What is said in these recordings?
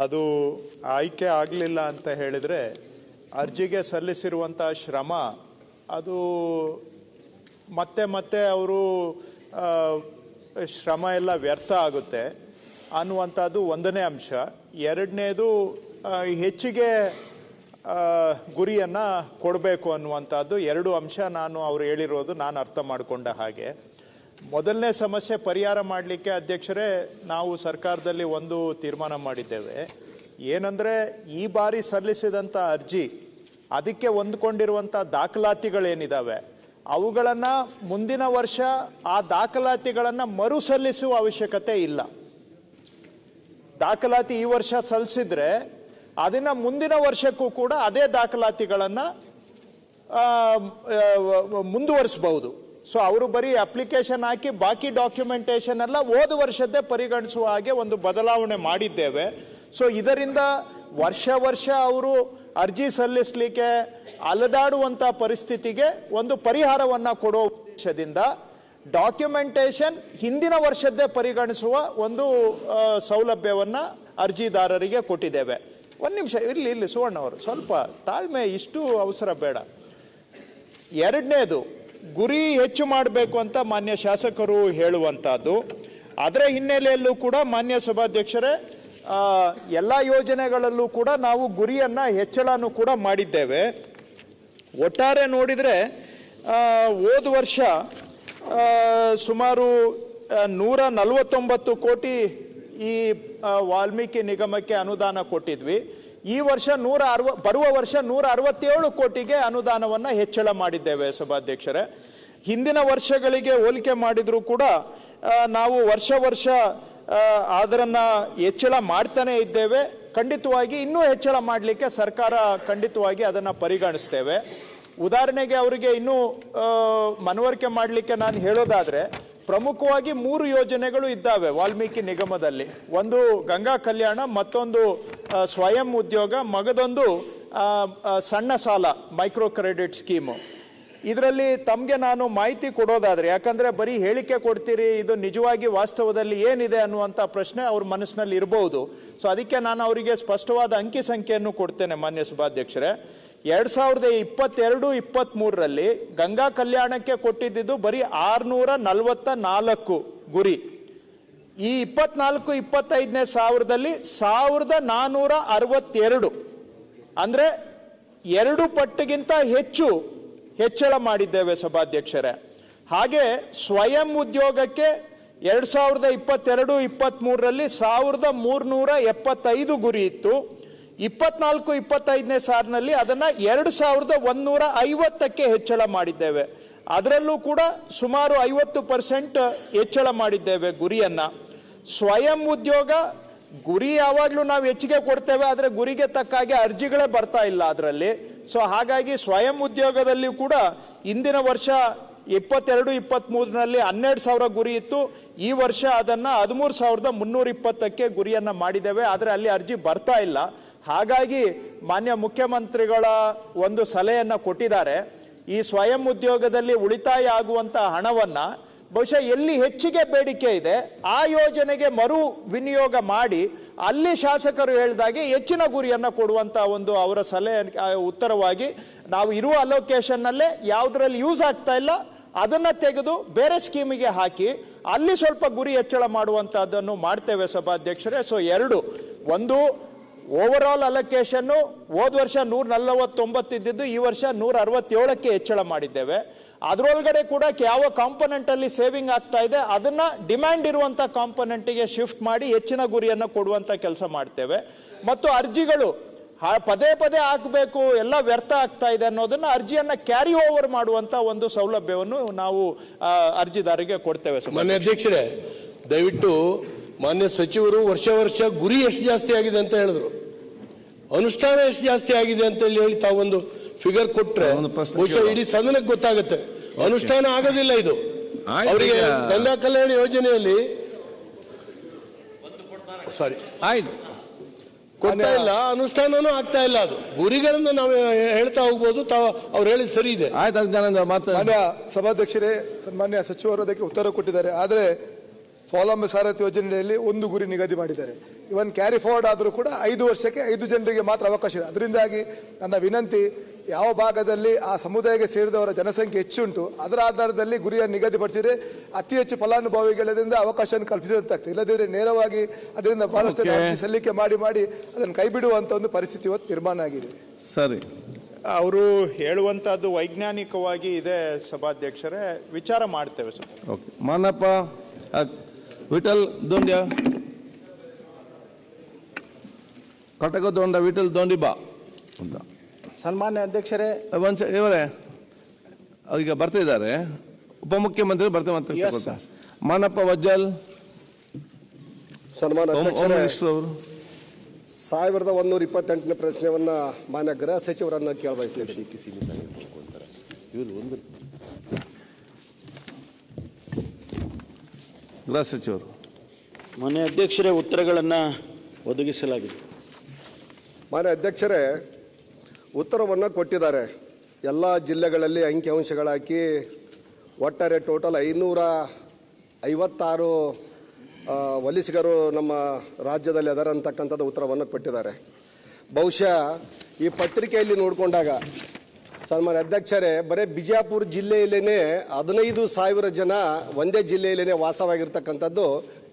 ಅದು ಆಯ್ಕೆ ಆಗಲಿಲ್ಲ ಅಂತ ಹೇಳಿದರೆ ಅರ್ಜಿಗೆ ಸಲ್ಲಿಸಿರುವಂಥ ಶ್ರಮ ಅದು ಮತ್ತೆ ಮತ್ತೆ ಅವರು ಶ್ರಮ ಎಲ್ಲ ವ್ಯರ್ಥ ಆಗುತ್ತೆ ಅನ್ನುವಂಥದ್ದು ಒಂದನೇ ಅಂಶ. ಎರಡನೇದು ಹೆಚ್ಚಿಗೆ ಗುರಿಯನ್ನು ಕೊಡಬೇಕು ಅನ್ನುವಂಥದ್ದು ಎರಡು ಅಂಶ ನಾನು ಅವ್ರು ಹೇಳಿರೋದು ನಾನು ಅರ್ಥ ಮಾಡಿಕೊಂಡ ಹಾಗೆ. ಮೊದಲನೇ ಸಮಸ್ಯೆ ಪರಿಹಾರ ಮಾಡಲಿಕ್ಕೆ ಅಧ್ಯಕ್ಷರೇ ನಾವು ಸರ್ಕಾರದಲ್ಲಿ ಒಂದು ತೀರ್ಮಾನ ಮಾಡಿದ್ದೇವೆ. ಏನಂದರೆ ಈ ಬಾರಿ ಸಲ್ಲಿಸಿದಂಥ ಅರ್ಜಿ ಅದಕ್ಕೆ ಹೊಂದ್ಕೊಂಡಿರುವಂಥ ದಾಖಲಾತಿಗಳೇನಿದ್ದಾವೆ ಅವುಗಳನ್ನು ಮುಂದಿನ ವರ್ಷ ಆ ದಾಖಲಾತಿಗಳನ್ನು ಮರು ಸಲ್ಲಿಸುವ ಅವಶ್ಯಕತೆ ಇಲ್ಲ. ದಾಖಲಾತಿ ಈ ವರ್ಷ ಸಲ್ಲಿಸಿದ್ರೆ ಅದನ್ನು ಮುಂದಿನ ವರ್ಷಕ್ಕೂ ಕೂಡ ಅದೇ ದಾಖಲಾತಿಗಳನ್ನು ಮುಂದುವರಿಸಬಹುದು. ಸೊ ಅವರು ಬರೀ ಅಪ್ಲಿಕೇಶನ್ ಹಾಕಿ ಬಾಕಿ ಡಾಕ್ಯುಮೆಂಟೇಶನ್ ಎಲ್ಲ ಹೋದ ವರ್ಷದ್ದೇ ಪರಿಗಣಿಸುವ ಹಾಗೆ ಒಂದು ಬದಲಾವಣೆ ಮಾಡಿದ್ದೇವೆ. ಸೊ ಇದರಿಂದ ವರ್ಷ ವರ್ಷ ಅವರು ಅರ್ಜಿ ಸಲ್ಲಿಸಲಿಕ್ಕೆ ಅಲೆದಾಡುವಂಥ ಪರಿಸ್ಥಿತಿಗೆ ಒಂದು ಪರಿಹಾರವನ್ನು ಕೊಡೋ ಉದ್ದೇಶದಿಂದ ಡಾಕ್ಯುಮೆಂಟೇಶನ್ ಹಿಂದಿನ ವರ್ಷದ್ದೇ ಪರಿಗಣಿಸುವ ಒಂದು ಸೌಲಭ್ಯವನ್ನು ಅರ್ಜಿದಾರರಿಗೆ ಕೊಟ್ಟಿದ್ದೇವೆ. ಒಂದು ನಿಮಿಷ ಇಲ್ಲಿ ಸುವರ್ಣ ಅವರು ಸ್ವಲ್ಪ ತಾಳ್ಮೆ, ಇಷ್ಟು ಅವಸರ ಬೇಡ. ಎರಡನೇದು ಗುರಿ ಹೆಚ್ಚು ಮಾಡಬೇಕು ಅಂತ ಮಾನ್ಯ ಶಾಸಕರು ಹೇಳುವಂಥದ್ದು. ಅದರ ಹಿನ್ನೆಲೆಯಲ್ಲೂ ಕೂಡ ಮಾನ್ಯ ಸಭಾಧ್ಯಕ್ಷರೇ ಎಲ್ಲ ಯೋಜನೆಗಳಲ್ಲೂ ಕೂಡ ನಾವು ಗುರಿಯನ್ನು ಹೆಚ್ಚಳನೂ ಕೂಡ ಮಾಡಿದ್ದೇವೆ. ಒಟ್ಟಾರೆ ನೋಡಿದರೆ ಹೋದ ವರ್ಷ ಸುಮಾರು 149 ಕೋಟಿ ಈ ವಾಲ್ಮೀಕಿ ನಿಗಮಕ್ಕೆ ಅನುದಾನ ಕೊಟ್ಟಿದ್ವಿ. ಈ ವರ್ಷ ಬರುವ ವರ್ಷ 167 ಕೋಟಿಗೆ ಅನುದಾನವನ್ನು ಹೆಚ್ಚಳ ಮಾಡಿದ್ದೇವೆ ಸಭಾಧ್ಯಕ್ಷರೇ. ಹಿಂದಿನ ವರ್ಷಗಳಿಗೆ ಹೋಲಿಕೆ ಮಾಡಿದರೂ ಕೂಡ ನಾವು ವರ್ಷ ಅದನ್ನು ಹೆಚ್ಚಳ ಮಾಡ್ತಾನೆ ಇದ್ದೇವೆ. ಖಂಡಿತವಾಗಿ ಇನ್ನೂ ಹೆಚ್ಚಳ ಮಾಡಲಿಕ್ಕೆ ಸರ್ಕಾರ ಖಂಡಿತವಾಗಿ ಅದನ್ನು ಪರಿಗಣಿಸ್ತೇವೆ. ಉದಾಹರಣೆಗೆ ಅವರಿಗೆ ಇನ್ನೂ ಮನವರಿಕೆ ಮಾಡಲಿಕ್ಕೆ ನಾನು ಹೇಳೋದಾದರೆ ಪ್ರಮುಖವಾಗಿ 3 ಯೋಜನೆಗಳು ಇದ್ದಾವೆ ವಾಲ್ಮೀಕಿ ನಿಗಮದಲ್ಲಿ. ಒಂದು ಗಂಗಾ ಕಲ್ಯಾಣ, ಮತ್ತೊಂದು ಸ್ವಯಂ ಉದ್ಯೋಗ, ಮಗದೊಂದು ಸಣ್ಣ ಸಾಲ ಮೈಕ್ರೋ ಕ್ರೆಡಿಟ್ ಸ್ಕೀಮು. ಇದರಲ್ಲಿ ತಮಗೆ ನಾನು ಮಾಹಿತಿ ಕೊಡೋದಾದರೆ, ಯಾಕಂದರೆ ಬರೀ ಹೇಳಿಕೆ ಕೊಡ್ತೀರಿ, ಇದು ನಿಜವಾಗಿ ವಾಸ್ತವದಲ್ಲಿ ಏನಿದೆ ಅನ್ನುವಂಥ ಪ್ರಶ್ನೆ ಅವ್ರ ಮನಸ್ಸಿನಲ್ಲಿ ಇರಬಹುದು. ಸೊ ಅದಕ್ಕೆ ನಾನು ಅವರಿಗೆ ಸ್ಪಷ್ಟವಾದ ಅಂಕಿ ಸಂಖ್ಯೆಯನ್ನು ಕೊಡ್ತೇನೆ ಮಾನ್ಯ ಸಭಾಧ್ಯಕ್ಷರೇ. 2022-23ರಲ್ಲಿ ಗಂಗಾ ಕಲ್ಯಾಣಕ್ಕೆ ಕೊಟ್ಟಿದ್ದು ಬರೀ 644 ಗುರಿ. ಈ 24-25ನೇ ಸಾಲದಲ್ಲಿ 1462 ಅಂದರೆ 2 ಪಟ್ಟಿಗಿಂತ ಹೆಚ್ಚು ಹೆಚ್ಚಳ ಮಾಡಿದ್ದೇವೆ ಸಭಾಧ್ಯಕ್ಷರೇ. ಹಾಗೆ ಸ್ವಯಂ ಉದ್ಯೋಗಕ್ಕೆ 2022-23ರಲ್ಲಿ 1375 ಗುರಿ ಇತ್ತು. 24-25ನೇ ಸಾಲಿನಲ್ಲಿ ಅದನ್ನು 2150ಕ್ಕೆ ಹೆಚ್ಚಳ ಮಾಡಿದ್ದೇವೆ. ಅದರಲ್ಲೂ ಕೂಡ ಸುಮಾರು 50% ಹೆಚ್ಚಳ ಮಾಡಿದ್ದೇವೆ ಗುರಿಯನ್ನು. ಸ್ವಯಂ ಉದ್ಯೋಗ ಗುರಿ ಯಾವಾಗಲೂ ನಾವು ಹೆಚ್ಚಿಗೆ ಕೊಡ್ತೇವೆ, ಆದರೆ ಗುರಿಗೆ ತಕ್ಕಾಗೆ ಅರ್ಜಿಗಳೇ ಬರ್ತಾ ಇಲ್ಲ ಅದರಲ್ಲಿ. ಸೊ ಹಾಗಾಗಿ ಸ್ವಯಂ ಉದ್ಯೋಗದಲ್ಲಿ ಕೂಡ ಹಿಂದಿನ ವರ್ಷ 22-23ರಲ್ಲಿ 12,000 ಗುರಿ ಇತ್ತು. ಈ ವರ್ಷ ಅದನ್ನು 13,320ಕ್ಕೆ ಗುರಿಯನ್ನು ಮಾಡಿದ್ದೇವೆ, ಆದರೆ ಅಲ್ಲಿ ಅರ್ಜಿ ಬರ್ತಾ ಇಲ್ಲ. ಹಾಗಾಗಿ ಮಾನ್ಯ ಮುಖ್ಯಮಂತ್ರಿಗಳ ಒಂದು ಸಲಹೆಯನ್ನು ಕೊಟ್ಟಿದ್ದಾರೆ. ಈ ಸ್ವಯಂ ಉದ್ಯೋಗದಲ್ಲಿ ಉಳಿತಾಯ ಆಗುವಂಥ ಹಣವನ್ನು ಬಹುಶಃ ಎಲ್ಲಿ ಹೆಚ್ಚಿಗೆ ಬೇಡಿಕೆ ಇದೆ ಆ ಯೋಜನೆಗೆ ಮರು ವಿನಿಯೋಗ ಮಾಡಿ ಅಲ್ಲಿ ಶಾಸಕರು ಹೇಳಿದಾಗೆ ಹೆಚ್ಚಿನ ಗುರಿಯನ್ನು ಕೊಡುವಂಥ ಒಂದು ಅವರ ಸಲಹೆ ಉತ್ತರವಾಗಿ ನಾವು ಇರುವ ಅಲೋಕೇಶನ್ನಲ್ಲೇ ಯಾವುದರಲ್ಲಿ ಯೂಸ್ ಆಗ್ತಾ ಇಲ್ಲ ಅದನ್ನು ತೆಗೆದು ಬೇರೆ ಸ್ಕೀಮಿಗೆ ಹಾಕಿ ಅಲ್ಲಿ ಸ್ವಲ್ಪ ಗುರಿ ಹೆಚ್ಚಳ ಮಾಡುವಂಥದ್ದನ್ನು ಮಾಡ್ತೇವೆ ಸಭಾಧ್ಯಕ್ಷರೇ. ಸೊ ಒಂದು ಓವರ್ ಆಲ್ ಅಲೋಕೇಶನ್ನು ಹೋದ ವರ್ಷ 149 ಇದ್ದಿದ್ದು ಈ ವರ್ಷ 167ಕ್ಕೆ ಹೆಚ್ಚಳ ಮಾಡಿದ್ದೇವೆ. ಅದರೊಳಗಡೆ ಕೂಡ ಯಾವ ಕಾಂಪೊನೆಂಟಲ್ಲಿ ಸೇವಿಂಗ್ ಆಗ್ತಾ ಇದೆ ಅದನ್ನು ಡಿಮ್ಯಾಂಡ್ ಇರುವಂಥ ಕಾಂಪೊನೆಂಟಿಗೆ ಶಿಫ್ಟ್ ಮಾಡಿ ಹೆಚ್ಚಿನ ಗುರಿಯನ್ನು ಕೊಡುವಂಥ ಕೆಲಸ ಮಾಡ್ತೇವೆ. ಮತ್ತು ಅರ್ಜಿಗಳು ಪದೇ ಹಾಕಬೇಕು, ಎಲ್ಲ ವ್ಯರ್ಥ ಆಗ್ತಾ ಇದೆ ಅನ್ನೋದನ್ನು ಅರ್ಜಿಯನ್ನು ಕ್ಯಾರಿ ಓವರ್ ಮಾಡುವಂಥ ಒಂದು ಸೌಲಭ್ಯವನ್ನು ನಾವು ಅರ್ಜಿದಾರರಿಗೆ ಕೊಡ್ತೇವೆ. ಮಾನ್ಯ ಅಧ್ಯಕ್ಷರೇ, ದಯವಿಟ್ಟು ಮಾನ್ಯ ಸಚಿವರು ವರ್ಷ ಗುರಿ ಎಷ್ಟು ಜಾಸ್ತಿ ಆಗಿದೆ ಅಂತ ಹೇಳಿದ್ರು, ಅನುಷ್ಠಾನ ಎಷ್ಟು ಜಾಸ್ತಿ ಆಗಿದೆ ಅಂತ ಹೇಳಿ ತಾವೊಂದು ಫಿಗರ್ ಕೊಟ್ರೆ ಬಹುಶಃ ಇಡೀ ಸದನಕ್ಕೆ ಗೊತ್ತಾಗುತ್ತೆ. ಅನುಷ್ಠಾನ ಆಗೋದಿಲ್ಲ ಇದು. ಅವರಿಗೆ ಗಂಗಾ ಕಲ್ಯಾಣ ಯೋಜನೆಯಲ್ಲಿ ಕೊಡ್ತಾ ಇಲ್ಲ, ಅನುಷ್ಠಾನನೂ ಆಗ್ತಾ ಇಲ್ಲ. ಅದು ಗುರಿಗಳನ್ನು ನಾವು ಹೇಳ್ತಾ ಹೋಗ್ಬೋದು, ಅವ್ರು ಹೇಳಿ ಸರಿ ಇದೆ. ಮಾನ್ಯ ಸಭಾಧ್ಯಕ್ಷರೇ, ಸನ್ಮಾನ್ಯ ಸಚಿವರು ಅದಕ್ಕೆ ಉತ್ತರ ಕೊಟ್ಟಿದ್ದಾರೆ. ಆದರೆ ಸ್ವಾವಲಂಬಿ ಸಾರಥಿ ಯೋಜನೆಯಲ್ಲಿ ಒಂದು ಗುರಿ ನಿಗದಿ ಮಾಡಿದ್ದಾರೆ. ಇವನ್ ಕ್ಯಾರಿ ಫಾರ್ವರ್ಡ್ ಆದರೂ ಕೂಡ 5 ವರ್ಷಕ್ಕೆ 5 ಜನರಿಗೆ ಮಾತ್ರ ಅವಕಾಶ ಇದೆ. ಅದರಿಂದಾಗಿ ನನ್ನ ವಿನಂತಿ, ಯಾವ ಭಾಗದಲ್ಲಿ ಆ ಸಮುದಾಯಕ್ಕೆ ಸೇರಿದವರ ಜನಸಂಖ್ಯೆ ಹೆಚ್ಚುಂಟು ಅದರ ಆಧಾರದಲ್ಲಿ ಗುರಿಯನ್ನು ನಿಗದಿಪಡಿಸಿದರೆ ಅತಿ ಹೆಚ್ಚು ಫಲಾನುಭವಿಗಳಿಂದ ಅವಕಾಶವನ್ನು ಕಲ್ಪಿಸಿದಂತಾಗ್ತದೆ. ಇಲ್ಲದಿದ್ದರೆ ನೇರವಾಗಿ ಅದರಿಂದ ಬಹಳಷ್ಟು ಅರ್ಜಿ ಸಲ್ಲಿಕೆ ಮಾಡಿ ಅದನ್ನು ಕೈ ಬಿಡುವಂತ ಒಂದು ಪರಿಸ್ಥಿತಿ ಇವತ್ತು ನಿರ್ಮಾಣ ಆಗಿದೆ. ಸರಿ, ಅವರು ಹೇಳುವಂತಹದ್ದು ವೈಜ್ಞಾನಿಕವಾಗಿ ಇದೆ ಸಭಾಧ್ಯಕ್ಷರೇ, ವಿಚಾರ ಮಾಡ್ತೇವೆ ಸರ್. ಓಕೆ. ಮಾನಪ್ಪ ವಿಠಲ್ ದೊಂಡ್ಯ, ಕಟಕ ದೊಂಡ ವಿಠಲ್ ದೊಂಡಿ ಬಾ ಅಂತ. ಸನ್ಮಾನ್ಯ ಅಧ್ಯಕ್ಷರೇ, ಇವರೇ ಈಗ ಬರ್ತಾ ಇದ್ದಾರೆ, ಉಪಮುಖ್ಯಮಂತ್ರಿ ಬರ್ತಾ Yes, sir. ಮಾನಪ್ಪ ವಜ್ಜಲ್, ಸನ್ಮಾನ ಹೋಮ್ ಅಧ್ಯಕ್ಷರೇ, ಮಿನಿಸ್ಟರ್ ಅವರು. 1128ನೇ ಪ್ರಶ್ನೆಯನ್ನ ಮಾನ್ಯ ಗೃಹ ಸಚಿವರನ್ನ ಕೇಳಬಯಸ್ತೀನಿ. ಗೃಹ ಸಚಿವರು. ಮಾನ್ಯ ಅಧ್ಯಕ್ಷರೇ, ಉತ್ತರಗಳನ್ನು ಒದಗಿಸಲಾಗಿದೆ. ಮಾನ್ಯ ಅಧ್ಯಕ್ಷರೇ, ಉತ್ತರವನ್ನು ಕೊಟ್ಟಿದ್ದಾರೆ. ಎಲ್ಲ ಜಿಲ್ಲೆಗಳಲ್ಲಿ ಅಂಕಿಅಂಶಗಳು ಹಾಕಿ ಒಟ್ಟಾರೆ ಟೋಟಲ್ 556 ವಲಸಿಗರು ನಮ್ಮ ರಾಜ್ಯದಲ್ಲಿ ಅದರ ಅಂತಕ್ಕಂಥದ್ದು ಉತ್ತರವನ್ನು ಕೊಟ್ಟಿದ್ದಾರೆ. ಬಹುಶಃ ಈ ಪತ್ರಿಕೆಯಲ್ಲಿ ನೋಡಿಕೊಂಡಾಗ ಸನ್ಮಾನ್ಯ ಅಧ್ಯಕ್ಷರೇ, ಬರೀ ಬಿಜಾಪುರ ಜಿಲ್ಲೆಯಲ್ಲೇ 15,000 ಜನ ಒಂದೇ ಜಿಲ್ಲೆಯಲ್ಲೇ ವಾಸವಾಗಿರ್ತಕ್ಕಂಥದ್ದು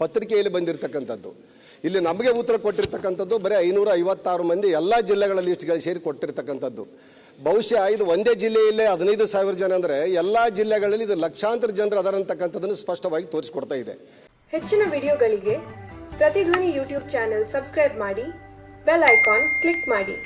ಪತ್ರಿಕೆಯಲ್ಲಿ ಬಂದಿರತಕ್ಕಂಥದ್ದು. ಇಲ್ಲಿ ನಮಗೆ ಉತ್ತರ ಕೊಟ್ಟಿರ್ತಕ್ಕಂಥದ್ದು ಬರೀ 556 ಮಂದಿ ಎಲ್ಲ ಜಿಲ್ಲೆಗಳಲ್ಲಿ ಲಿಸ್ಟ್ಗಳು ಸೇರಿ ಕೊಟ್ಟಿರ್ತಕ್ಕಂಥದ್ದು. ಬಹುಶಃ ಇದು ಒಂದೇ ಜಿಲ್ಲೆಯಲ್ಲೇ 15,000 ಜನ ಅಂದರೆ ಎಲ್ಲ ಜಿಲ್ಲೆಗಳಲ್ಲಿ ಇದು ಲಕ್ಷಾಂತರ ಜನರು ಅದರಂತಕ್ಕಂಥದ್ದನ್ನು ಸ್ಪಷ್ಟವಾಗಿ ತೋರಿಸಿಕೊಡ್ತಾ ಇದೆ. ಹೆಚ್ಚಿನ ವಿಡಿಯೋಗಳಿಗೆ ಪ್ರತಿಧ್ವನಿ ಯೂಟ್ಯೂಬ್ ಚಾನೆಲ್ ಸಬ್ಸ್ಕ್ರೈಬ್ ಮಾಡಿ, ಬೆಲ್ ಐಕಾನ್ ಕ್ಲಿಕ್ ಮಾಡಿ.